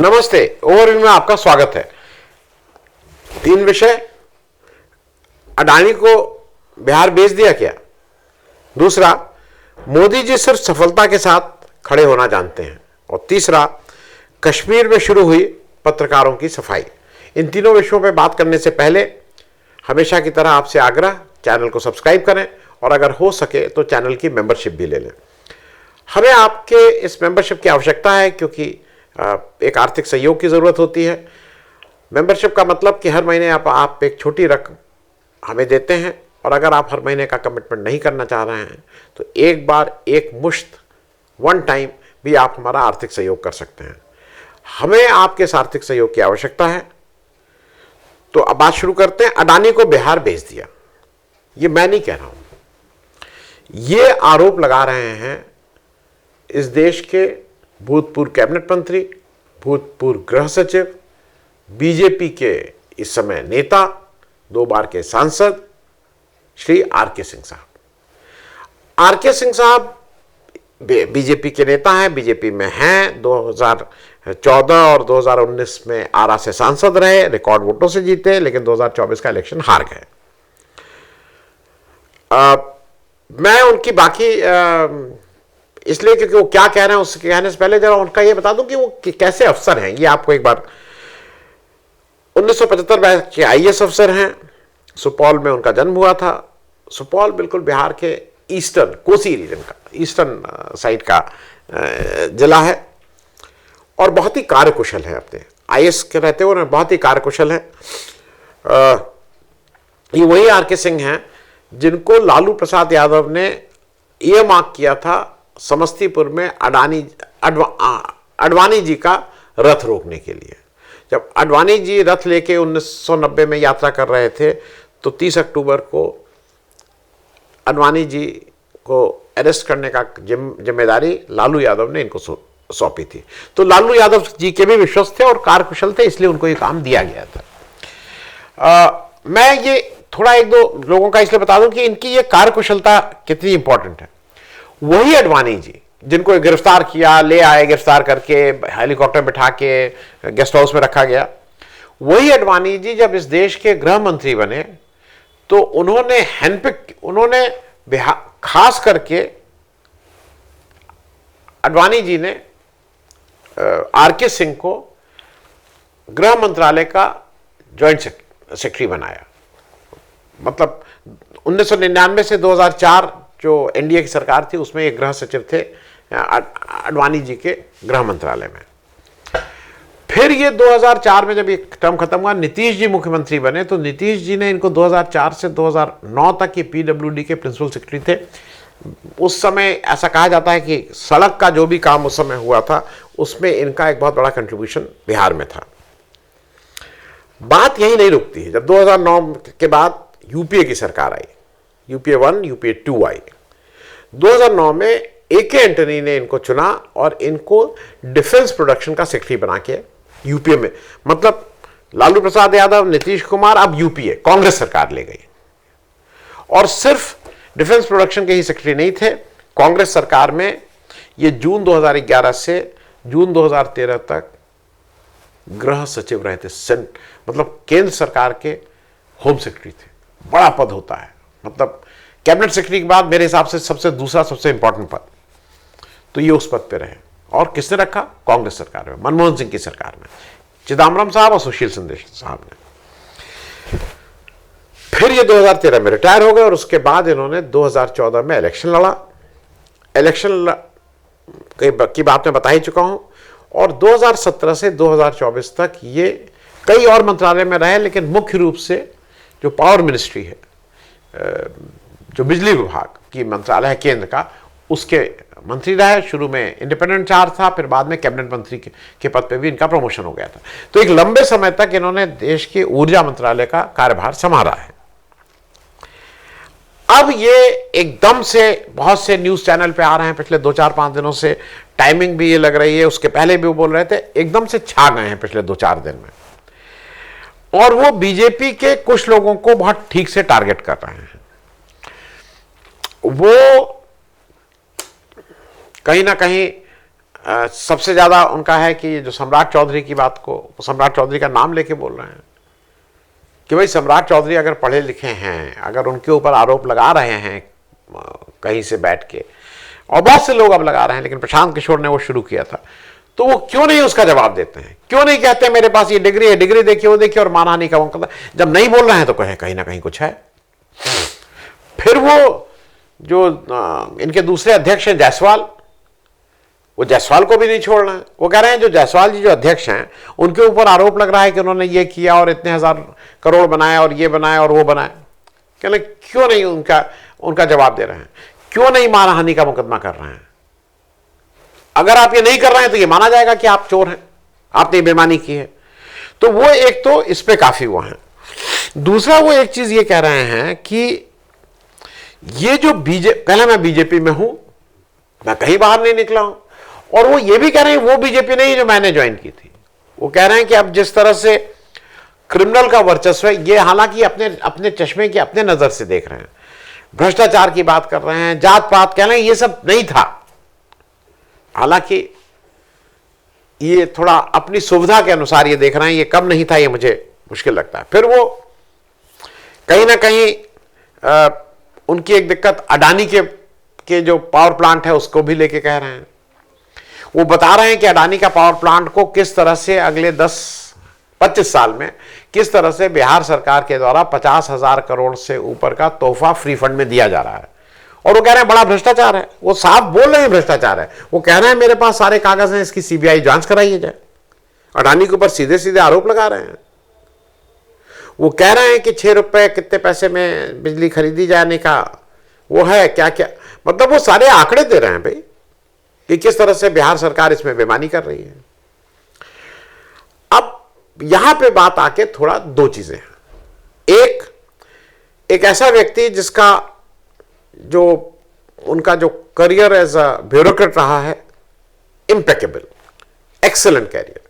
नमस्ते। ओवरव्यू में आपका स्वागत है। 3 विषय। अडानी को बिहार भेज दिया क्या? दूसरा, मोदी जी सिर्फ सफलता के साथ खड़े होना जानते हैं। और तीसरा, कश्मीर में शुरू हुई पत्रकारों की सफाई। इन तीनों विषयों पर बात करने से पहले हमेशा की तरह आपसे आग्रह, चैनल को सब्सक्राइब करें और अगर हो सके तो चैनल की मेंबरशिप भी ले लें। हमें आपके इस मेंबरशिप की आवश्यकता है क्योंकि एक आर्थिक सहयोग की ज़रूरत होती है। मेंबरशिप का मतलब कि हर महीने आप एक छोटी रकम हमें देते हैं और अगर आप हर महीने का कमिटमेंट नहीं करना चाह रहे हैं तो एक बार एक मुश्त वन टाइम भी आप हमारा आर्थिक सहयोग कर सकते हैं। हमें आपके इस आर्थिक सहयोग की आवश्यकता है। तो अब बात शुरू करते हैं। अडानी को बिहार भेज दिया, ये मैं नहीं कह रहा हूं, ये आरोप लगा रहे हैं इस देश के भूतपूर्व कैबिनेट मंत्री, भूतपूर्व गृह सचिव, बीजेपी के इस समय नेता, 2 बार के सांसद श्री आर.के. सिंह साहब। आर.के. सिंह साहब बीजेपी के नेता हैं, बीजेपी में हैं। 2014 और 2019 में आरा से सांसद रहे, रिकॉर्ड वोटों से जीते, लेकिन 2024 का इलेक्शन हार गए। मैं उनकी बाकी इसलिए क्योंकि वो क्या कह रहे हैं उसके कहने से पहले जरा उनका ये बता दूं कि वो कैसे अफसर हैं। ये आपको एक बार 1975 बैच के आईएएस अफसर हैं। सुपौल में उनका जन्म हुआ था। सुपौल बिल्कुल बिहार के ईस्टर्न, कोसी रीजन का, ईस्टर्न साइड का जिला है और बहुत ही कार्यकुशल है। अपने आईएएस के रहते हुए बहुत ही कार्यकुशल है। ये वही आर.के. सिंह हैं जिनको लालू प्रसाद यादव ने ईयरमार्क किया था समस्तीपुर में अडवाणी जी का रथ रोकने के लिए। जब अडवाणी जी रथ लेके 1990 में यात्रा कर रहे थे तो 30 अक्टूबर को अडवाणी जी को अरेस्ट करने का जिम्मेदारी लालू यादव ने इनको सौंपी थी। तो लालू यादव जी के भी विश्वस्त थे और कार्यकुशल थे, इसलिए उनको ये काम दिया गया था। मैं ये थोड़ा 1-2 लोगों का इसलिए बता दूं कि इनकी ये कार्यकुशलता कितनी इंपॉर्टेंट है। वही अडवाणी जी जिनको गिरफ्तार किया, ले आए गिरफ्तार करके, हेलीकॉप्टर बिठा के गेस्ट हाउस में रखा गया, वही अडवाणी जी जब इस देश के गृह मंत्री बने तो उन्होंने खास करके अडवाणी जी ने आर.के. सिंह को गृह मंत्रालय का जॉइंट सेक्रेटरी बनाया। मतलब 1999 से 2004 जो एनडीए की सरकार थी उसमें एक गृह सचिव थे अडवाणी जी के गृह मंत्रालय में। फिर ये 2004 में जब ये टर्म खत्म हुआ, नीतीश जी मुख्यमंत्री बने तो नीतीश जी ने इनको 2004 से 2009 तक ये पीडब्ल्यूडी के प्रिंसिपल सेक्रेटरी थे। उस समय ऐसा कहा जाता है कि सड़क का जो भी काम उस समय हुआ था उसमें इनका एक बहुत बड़ा कंट्रीब्यूशन बिहार में था। बात यही नहीं रुकती है। जब 2009 के बाद यूपीए की सरकार आई, यूपीए 1, यूपीए 2 आई, 2009 में ए.के. एंटनी ने इनको चुना और इनको डिफेंस प्रोडक्शन का सेक्रेटरी बना के यूपीए में, मतलब लालू प्रसाद यादव, नीतीश कुमार, अब यूपीए कांग्रेस सरकार ले गई। और सिर्फ डिफेंस प्रोडक्शन के ही सेक्रेटरी नहीं थे, कांग्रेस सरकार में ये जून 2011 से जून 2013 तक गृह सचिव रहे थे। मतलब केंद्र सरकार के होम सेक्रेटरी थे। बड़ा पद होता है, मतलब कैबिनेट सेक्रेटरी के बाद मेरे हिसाब से दूसरा सबसे इंपॉर्टेंट पद। तो ये उस पद पे रहे। और किसने रखा? कांग्रेस सरकार में, मनमोहन सिंह की सरकार में, चिदम्बरम साहब और सुशील संदेश साहब ने। फिर ये 2013 में रिटायर हो गए और उसके बाद इन्होंने 2014 में इलेक्शन लड़ा। इलेक्शन की बात मैं बता ही चुका हूं। और 2017 से 2024 तक ये कई और मंत्रालय में रहे, लेकिन मुख्य रूप से जो पावर मिनिस्ट्री है, जो बिजली विभाग की मंत्रालय है केंद्र का, उसके मंत्री रहे। शुरू में इंडिपेंडेंट चार्ज था, फिर बाद में कैबिनेट मंत्री के पद पे भी इनका प्रमोशन हो गया था। तो एक लंबे समय तक इन्होंने देश के ऊर्जा मंत्रालय का कार्यभार संभाला है। अब ये एकदम से बहुत से न्यूज चैनल पे आ रहे हैं पिछले 2-4-5 दिनों से, टाइमिंग भी ये लग रही है, उसके पहले भी वो बोल रहे थे, एकदम से छा गए हैं पिछले 2-4 दिन में। और वो बीजेपी के कुछ लोगों को बहुत ठीक से टारगेट कर रहे हैं। वो कहीं ना कहीं सबसे ज़्यादा उनका है कि जो सम्राट चौधरी की बात को, सम्राट चौधरी का नाम लेके बोल रहे हैं कि भाई सम्राट चौधरी अगर पढ़े लिखे हैं, अगर उनके ऊपर आरोप लगा रहे हैं कहीं से बैठ के, और बहुत से लोग अब लगा रहे हैं, लेकिन प्रशांत किशोर ने वो शुरू किया था, तो वो क्यों नहीं उसका जवाब देते हैं? क्यों नहीं कहते मेरे पास ये डिग्री है, डिग्री देखिए, वो देखिए, और मानहानि का मुकदमा? जब नहीं बोल रहे हैं तो कहीं ना कहीं कुछ है। फिर वो जो इनके दूसरे अध्यक्ष हैं जायसवाल, वो जायसवाल को भी नहीं छोड़ रहे हैं। वो कह रहे हैं जो जायसवाल जी जो अध्यक्ष हैं उनके ऊपर आरोप लग रहा है कि उन्होंने ये किया और इतने हजार करोड़ बनाया और ये बनाया और वो बनाया। कहने क्यों नहीं उनका जवाब दे रहे हैं? क्यों नहीं मानहानि का मुकदमा कर रहे हैं? अगर आप ये नहीं कर रहे हैं तो ये माना जाएगा कि आप चोर हैं, आपने बेईमानी की है। तो वो एक तो इस पे काफी वो है। दूसरा वो एक चीज ये कह रहे हैं कि ये जो पहले मैं बीजेपी में हूं, मैं कहीं बाहर नहीं निकला हूं, और वो ये भी कह रहे हैं वो बीजेपी नहीं जो मैंने ज्वाइन की थी। वो कह रहे हैं कि अब जिस तरह से क्रिमिनल का वर्चस्व है, ये हालांकि अपने चश्मे की अपने नजर से देख रहे हैं, भ्रष्टाचार की बात कर रहे हैं, जात पात कह रहे हैं, ये सब नहीं था। हालांकि ये थोड़ा अपनी सुविधा के अनुसार ये देख रहे हैं, ये कम नहीं था, ये मुझे मुश्किल लगता है। फिर वो कहीं ना कहीं उनकी एक दिक्कत अडानी के जो पावर प्लांट है उसको भी लेके कह रहे हैं। वो बता रहे हैं कि अडानी का पावर प्लांट को किस तरह से अगले 10-25 साल में किस तरह से बिहार सरकार के द्वारा 50,000 करोड़ से ऊपर का तोहफा फ्री फंड में दिया जा रहा है। और वो कह रहे हैं बड़ा भ्रष्टाचार है। वो साफ बोल रहे हैं भ्रष्टाचार है। वो कह रहे हैं मेरे पास सारे कागज हैं, इसकी सीबीआई जांच कराई जाए। अडानी के ऊपर सीधे सीधे आरोप लगा रहे हैं। वो कह रहे हैं कि 6 रुपए कितने पैसे में बिजली खरीदी जाने का वो है, क्या क्या, मतलब वो सारे आंकड़े दे रहे हैं भाई कि किस तरह से बिहार सरकार इसमें बेईमानी कर रही है। अब यहां पे बात आके थोड़ा दो चीजें हैं। एक ऐसा व्यक्ति जिसका जो उनका जो करियर एज अ ब्यूरोक्रेट रहा है, इम्पेकेबल, एक्सेलेंट कैरियर,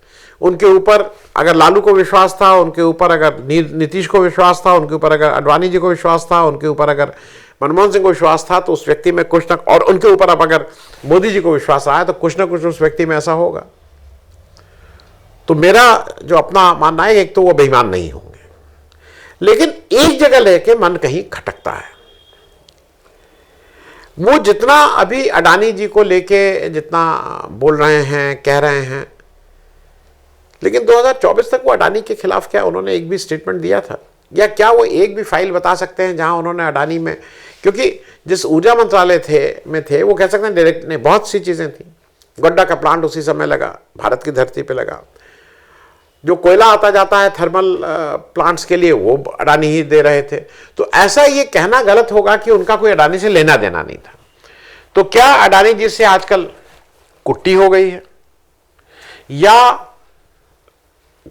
उनके ऊपर अगर लालू को विश्वास था, उनके ऊपर अगर नीतीश को विश्वास था, उनके ऊपर अगर अडवाणी जी को विश्वास था, उनके ऊपर अगर मनमोहन सिंह को विश्वास था, तो उस व्यक्ति में कुछ न, और उनके ऊपर अब अगर मोदी जी को विश्वास आया तो कुछ ना कुछ उस व्यक्ति में ऐसा होगा। तो मेरा जो अपना मानना है, एक तो वो बेईमान नहीं होंगे, लेकिन एक जगह लेके मन कहीं खटकता है। वो जितना अभी अडानी जी को लेके जितना बोल रहे हैं, कह रहे हैं, लेकिन 2024 तक वो अडानी के खिलाफ क्या उन्होंने एक भी स्टेटमेंट दिया था? या क्या वो एक भी फाइल बता सकते हैं जहां उन्होंने अडानी में, क्योंकि जिस ऊर्जा मंत्रालय में थे वो कह सकते हैं डायरेक्ट नहीं, बहुत सी चीजें थी। गड्ढा का प्लांट उसी समय लगा, भारत की धरती पे लगा। जो कोयला आता जाता है थर्मल प्लांट्स के लिए वो अडानी ही दे रहे थे। तो ऐसा ये कहना गलत होगा कि उनका कोई अडानी से लेना देना नहीं था। तो क्या अडानी जी से आजकल कुट्टी हो गई है, या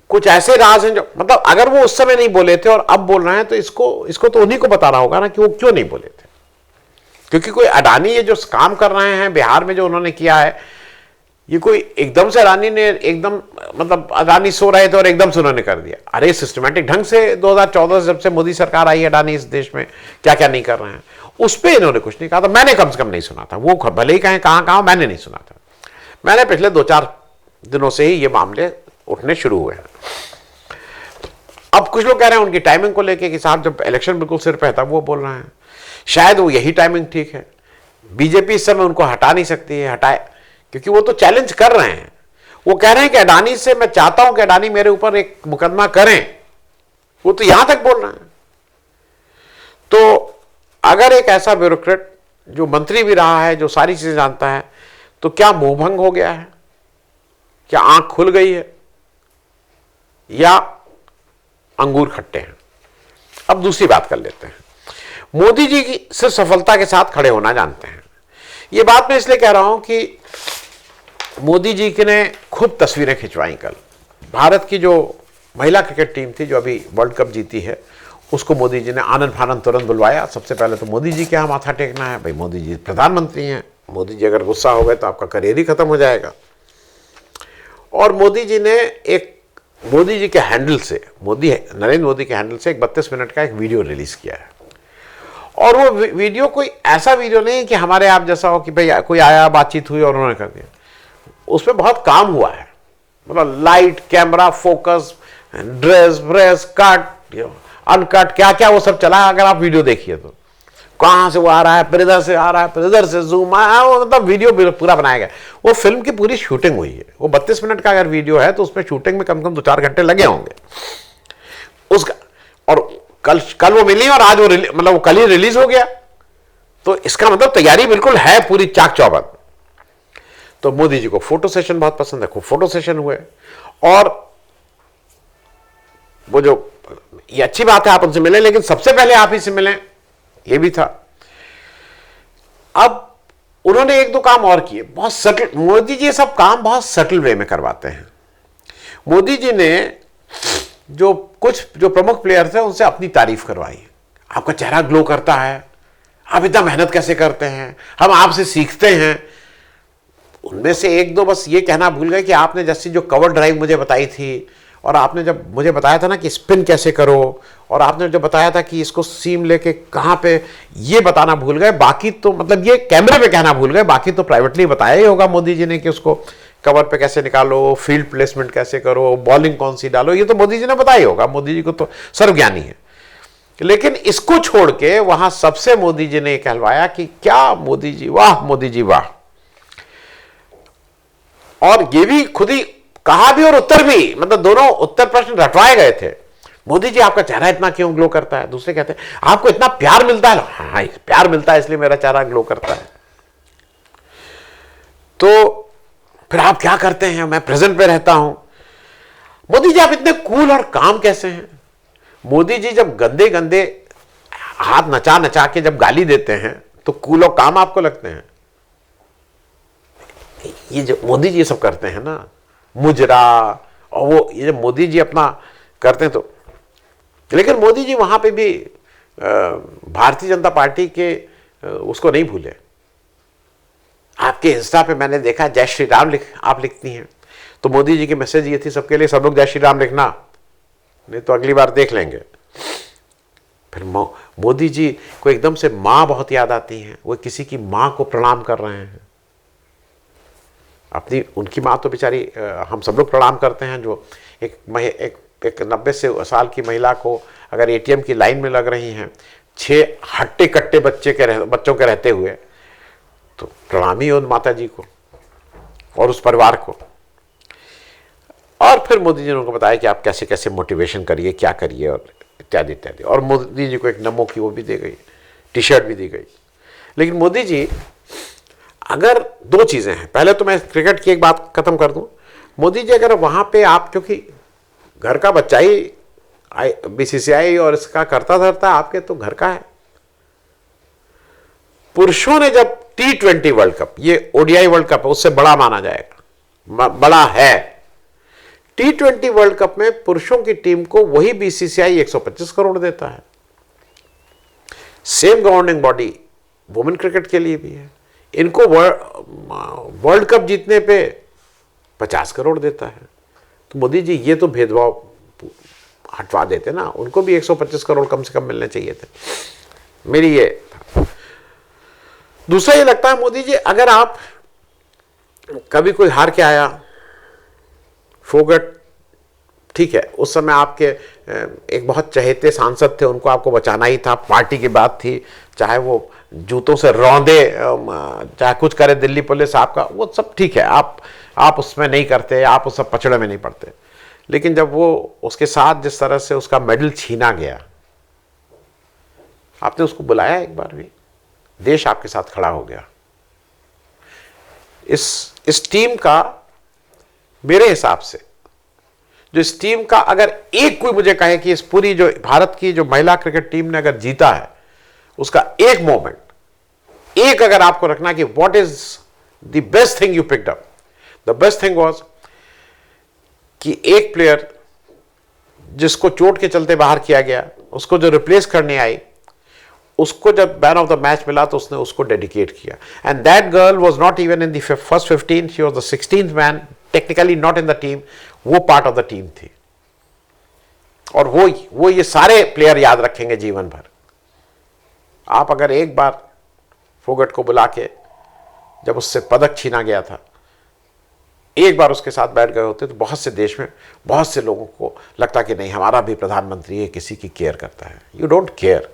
कुछ ऐसे राज हैं जो, मतलब अगर वो उस समय नहीं बोले थे और अब बोल रहे हैं तो इसको तो उन्हीं को बताना होगा ना कि वो क्यों नहीं बोले थे। क्योंकि कोई अडानी ये जो काम कर रहे हैं बिहार में, जो उन्होंने किया है, ये कोई एकदम से अडानी ने एकदम, मतलब अडानी सो रहे थे और एकदम से उन्होंने कर दिया। अरे सिस्टमैटिक ढंग से 2014 जब से मोदी सरकार आई, अडानी इस देश में क्या क्या नहीं कर रहे हैं, उस पर इन्होंने कुछ नहीं कहा था। मैंने कम से कम नहीं सुना था। वो भले ही कहें कहां मैंने नहीं सुना था। मैंने पिछले 2-4 दिनों से ही ये मामले उठने शुरू हुए हैं। अब कुछ लोग कह रहे हैं उनकी टाइमिंग को लेके कि साहब जब इलेक्शन बिल्कुल सिर पे है तब वो बोल रहे हैं। शायद वो यही टाइमिंग ठीक है। बीजेपी इस समय उनको हटा नहीं सकती है, हटाए, क्योंकि वो तो चैलेंज कर रहे हैं। वो कह रहे हैं कि अडानी से मैं चाहता हूं कि अडानी मेरे ऊपर एक मुकदमा करें। वो तो यहां तक बोल रहे हैं। तो अगर एक ऐसा ब्यूरोक्रेट जो मंत्री भी रहा है, जो सारी चीजें जानता है, तो क्या मोहभंग हो गया है? क्या आंख खुल गई है, या अंगूर खट्टे हैं? अब दूसरी बात कर लेते हैं। मोदी जी की सिर्फ सफलता के साथ खड़े होना जानते हैं। यह बात मैं इसलिए कह रहा हूं कि मोदी जी के ने खुद तस्वीरें खिंचवाई कल। भारत की जो महिला क्रिकेट टीम थी जो अभी वर्ल्ड कप जीती है, उसको मोदी जी ने आनंद फानंद तुरंत बुलवाया। सबसे पहले तो मोदी जी के यहाँ माथा टेकना है। भाई मोदी जी प्रधानमंत्री हैं, मोदी जी अगर गुस्सा हो गए तो आपका करियर ही खत्म हो जाएगा। और मोदी जी ने मोदी जी के हैंडल से, नरेंद्र मोदी के हैंडल से एक 32 मिनट का एक वीडियो रिलीज किया है। और वो वीडियो कोई ऐसा वीडियो नहीं कि हमारे आप जैसा हो कि भाई कोई आया, बातचीत हुई और उन्होंने कर दिया। उसमें बहुत काम हुआ है, मतलब light, camera, focus, dress brace, cut, uncut, क्या क्या वो सब चला। अगर आप वीडियो देखिए तो कहां से वो आ रहा है, फिर इधर से आ रहा है, फिर इधर से जूम आया, वो मतलब वीडियो पूरा बनाया गया। वो फिल्म की पूरी शूटिंग हुई है। वो 32 मिनट का अगर वीडियो है तो उसमें शूटिंग में कम से कम 2-4 घंटे लगे होंगे उसका। और कल वो मिली और आज वो मतलब वो कल ही रिलीज हो गया, तो इसका मतलब तैयारी बिल्कुल है पूरी चाक चौबंद। तो मोदी जी को फोटो सेशन बहुत पसंद है, खूब फोटो सेशन हुए। और वो जो, ये अच्छी बात है आप उनसे मिले, लेकिन सबसे पहले आप ही से मिले, ये भी था। अब उन्होंने 1-2 काम और किए, बहुत सटल। मोदी जी सब काम बहुत सटल वे में करवाते हैं। मोदी जी ने जो प्रमुख प्लेयर थे उनसे अपनी तारीफ करवाई। आपका चेहरा ग्लो करता है, आप इतना मेहनत कैसे करते हैं, हम आपसे सीखते हैं। उनमें से 1-2 बस ये कहना भूल गए कि आपने जैसी जो कवर ड्राइव मुझे बताई थी, और आपने जब मुझे बताया था ना कि स्पिन कैसे करो, और आपने जो बताया था कि इसको सीम लेके कहां पे, ये बताना भूल गए। बाकी तो मतलब ये कैमरे पे कहना भूल गए, बाकी तो प्राइवेटली बताया ही होगा मोदी जी ने कि उसको कवर पे कैसे निकालो, फील्ड प्लेसमेंट कैसे करो, बॉलिंग कौन सी डालो, ये तो मोदी जी ने बताया ही होगा। मोदी जी को तो सर्वज्ञानी है। लेकिन इसको छोड़ के वहां सबसे मोदी जी ने कहलवाया कि क्या मोदी जी वाह, मोदी जी वाह। और ये भी खुद ही कहा भी और उत्तर भी, मतलब दोनों उत्तर प्रश्न रटवाए गए थे। मोदी जी आपका चेहरा इतना क्यों ग्लो करता है? दूसरे कहते हैं आपको इतना प्यार मिलता है। हाँ, प्यार मिलता है इसलिए मेरा चेहरा ग्लो करता है। तो फिर आप क्या करते हैं? मैं प्रेजेंट पे रहता हूं। मोदी जी आप इतने कूल और काम कैसे हैं? मोदी जी जब गंदे गंदे हाथ नचा नचा के जब गाली देते हैं तो कूल और काम आपको लगते हैं? ये जो मोदी जी ये सब करते हैं ना, मुजरा, और वो ये जब मोदी जी अपना करते हैं तो, लेकिन मोदी जी वहां पे भी भारतीय जनता पार्टी के उसको नहीं भूले। आपके इंस्टा पे मैंने देखा जय श्री राम आप लिखती हैं, तो मोदी जी की मैसेज ये थी सबके लिए, सब लोग जय श्री राम लिखना, नहीं तो अगली बार देख लेंगे। फिर मोदी जी को एकदम से माँ बहुत याद आती हैं। वो किसी की माँ को प्रणाम कर रहे हैं, अपनी उनकी माँ तो बेचारी, हम सब लोग प्रणाम करते हैं। जो एक 90 साल की महिला को अगर एटीएम की लाइन में लग रही हैं 6 हट्टे कट्टे बच्चों के रहते हुए, तो प्रणाम ही हो उन माता जी को और उस परिवार को। और फिर मोदी जी ने उनको बताया कि आप कैसे कैसे मोटिवेशन करिए, क्या करिए, और इत्यादि इत्यादि। और मोदी जी को एक नमो की वो भी दी गई, टी-शर्ट भी दी गई। लेकिन मोदी जी, अगर 2 चीज़ें हैं, पहले तो मैं क्रिकेट की एक बात खत्म कर दूं। मोदी जी अगर वहाँ पे आप, क्योंकि घर का बच्चा ही बीसीसीआई और इसका करता धरता आपके तो घर का है। पुरुषों ने जब T20 वर्ल्ड कप, ये ओडीआई वर्ल्ड कप है, उससे बड़ा माना जाएगा, बड़ा है। T20 वर्ल्ड कप में पुरुषों की टीम को वही बीसीसीआई 125 करोड़ देता है। Same governing body women cricket के लिए भी है। इनको वर्ल्ड कप जीतने पे 50 करोड़ देता है। तो मोदी जी ये तो भेदभाव हटवा देते ना, उनको भी 125 करोड़ कम से कम मिलने चाहिए थे। मेरी ये दूसरा ये लगता है, मोदी जी अगर आप कभी कोई हार के आया, फोगट, ठीक है, उस समय आपके एक बहुत चहेते सांसद थे, उनको आपको बचाना ही था, पार्टी की बात थी, चाहे वो जूतों से रौंदे, चाहे कुछ करे दिल्ली पुलिस आपका, वो सब ठीक है, आप उसमें नहीं करते, आप उस सब पचड़े में नहीं पड़ते। लेकिन जब वो उसके साथ जिस तरह से उसका मेडल छीना गया, आपने उसको बुलाया एक बार भी? देश आपके साथ खड़ा हो गया। इस टीम का, मेरे हिसाब से जो इस टीम का, अगर एक कोई मुझे कहे कि इस पूरी जो भारत की जो महिला क्रिकेट टीम ने अगर जीता है, उसका एक मोमेंट, एक अगर आपको रखना कि what is the best thing you picked up, the best thing was कि एक प्लेयर जिसको चोट के चलते बाहर किया गया, उसको जो रिप्लेस करने आई, उसको जब मैन ऑफ द मैच मिला तो उसने उसको डेडिकेट किया। And that girl was not even in the first 15, she was the 16th man, technically not in the team, वो पार्ट ऑफ द टीम थी। और वो ये सारे प्लेयर याद रखेंगे जीवन भर। आप अगर एक बार फोगट को बुला के, जब उससे पदक छीना गया था, एक बार उसके साथ बैठ गए होते तो बहुत से देश में बहुत से लोगों को लगता कि नहीं, हमारा भी प्रधानमंत्री है, किसी की केयर करता है। You don't care,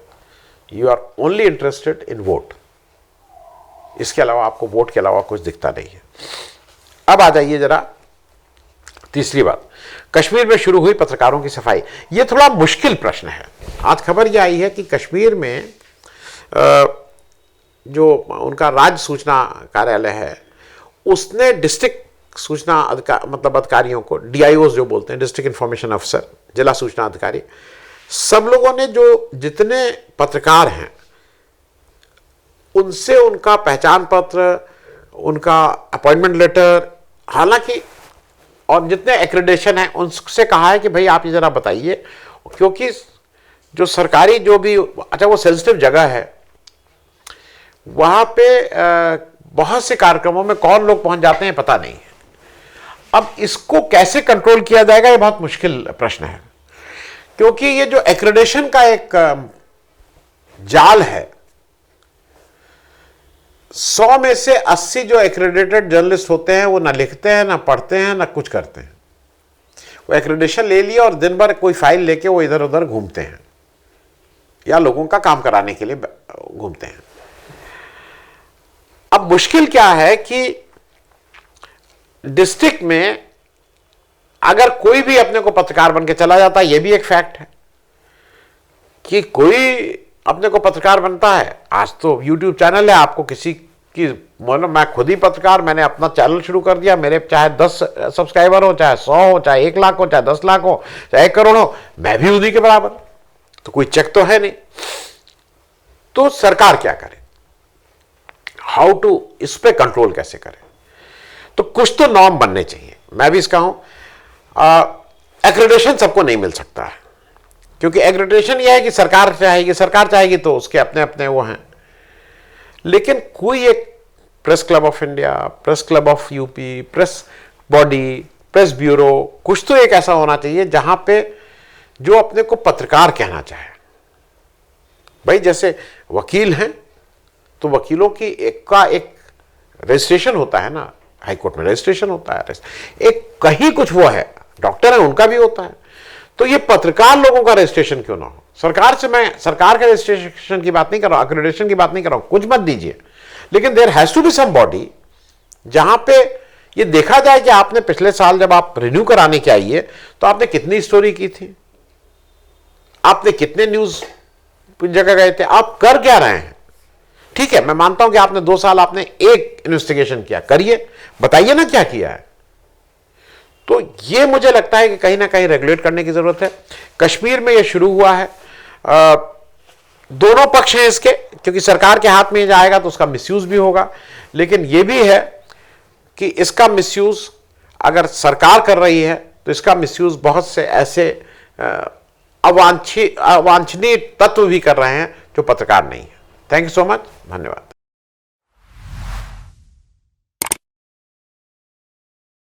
you are only interested in vote. इसके अलावा आपको वोट के अलावा कुछ दिखता नहीं है। अब आ जाइए जरा तीसरी बात, कश्मीर में शुरू हुई पत्रकारों की सफाई। यह थोड़ा मुश्किल प्रश्न है। आज खबर यह आई है कि कश्मीर में जो उनका राज्य सूचना कार्यालय है, उसने डिस्ट्रिक्ट सूचना मतलब अधिकारियों को, DIOs जो बोलते हैं, डिस्ट्रिक्ट इंफॉर्मेशन अफसर, जिला सूचना अधिकारी, सब लोगों ने जो जितने पत्रकार हैं उनसे उनका पहचान पत्र, उनका अपॉइंटमेंट लेटर, हालांकि और जितने एक्रेडिटेशन है उनसे कहा है कि भाई आप ये जरा बताइए, क्योंकि जो सरकारी जो भी, अच्छा वो सेंसिटिव जगह है, वहां पे बहुत से कार्यक्रमों में कौन लोग पहुंच जाते हैं पता नहीं है। अब इसको कैसे कंट्रोल किया जाएगा, ये बहुत मुश्किल प्रश्न है, क्योंकि ये जो एक्रेडिटेशन का एक जाल है, 100 में से 80 जो एक्रेडिटेड जर्नलिस्ट होते हैं वो ना लिखते हैं, ना पढ़ते हैं, ना कुछ करते हैं। वो एक्रेडिटेशन ले लिया और दिन भर कोई फाइल लेके वो इधर उधर घूमते हैं या लोगों का काम कराने के लिए घूमते हैं। अब मुश्किल क्या है कि डिस्ट्रिक्ट में अगर कोई भी अपने को पत्रकार बन के चला जाता है, यह भी एक फैक्ट है कि कोई अपने को पत्रकार बनता है। आज तो YouTube चैनल है, आपको किसी की, मतलब मैं खुद ही पत्रकार, मैंने अपना चैनल शुरू कर दिया, मेरे चाहे 10 सब्सक्राइबर हो, चाहे 100 हो, चाहे 1 लाख हो, चाहे 10 लाख हो, चाहे 1 करोड़ हो, मैं भी उन्हीं के बराबर। तो कोई चेक तो है नहीं। तो सरकार क्या करे, हाउ टू, इस पे कंट्रोल कैसे करे? तो कुछ तो नॉर्म बनने चाहिए। मैं भी इसका हूं, एक्रेडिटेशन सबको नहीं मिल सकता है, क्योंकि एक्रेडिटेशन यह है कि सरकार चाहेगी तो उसके अपने अपने वो हैं। लेकिन कोई एक press club of India, press club of UP, press body, press bureau, कुछ तो एक ऐसा होना चाहिए जहां पे जो अपने को पत्रकार कहना चाहे। भाई जैसे वकील हैं तो वकीलों की एक रजिस्ट्रेशन होता है ना, हाईकोर्ट में रजिस्ट्रेशन होता है, एक कहीं कुछ वो है, डॉक्टर है उनका भी होता है। तो ये पत्रकार लोगों का रजिस्ट्रेशन क्यों ना हो? सरकार से, मैं सरकार के रजिस्ट्रेशन की बात नहीं कर रहा हूं, एक्रेडिटेशन की बात नहीं कर रहा हूं, कुछ मत दीजिए, लेकिन there has to be somebody जहां पे ये देखा जाए कि आपने पिछले साल जब आप रिन्यू कराने के आइए तो आपने कितनी स्टोरी की थी, आपने कितने न्यूज जगह गए थे, आप कर क्या रहे हैं। ठीक है, मैं मानता हूं कि आपने 2 साल आपने एक इन्वेस्टिगेशन किया, करिए, बताइए ना क्या किया है। तो ये मुझे लगता है कि कहीं ना कहीं रेगुलेट करने की जरूरत है। कश्मीर में ये शुरू हुआ है, दोनों पक्ष हैं इसके, क्योंकि सरकार के हाथ में जाएगा तो उसका मिसयूज भी होगा, लेकिन ये भी है कि इसका मिसयूज अगर सरकार कर रही है तो इसका मिसयूज बहुत से ऐसे अवांछनीय तत्व भी कर रहे हैं जो पत्रकार नहीं है। थैंक यू सो मच, धन्यवाद।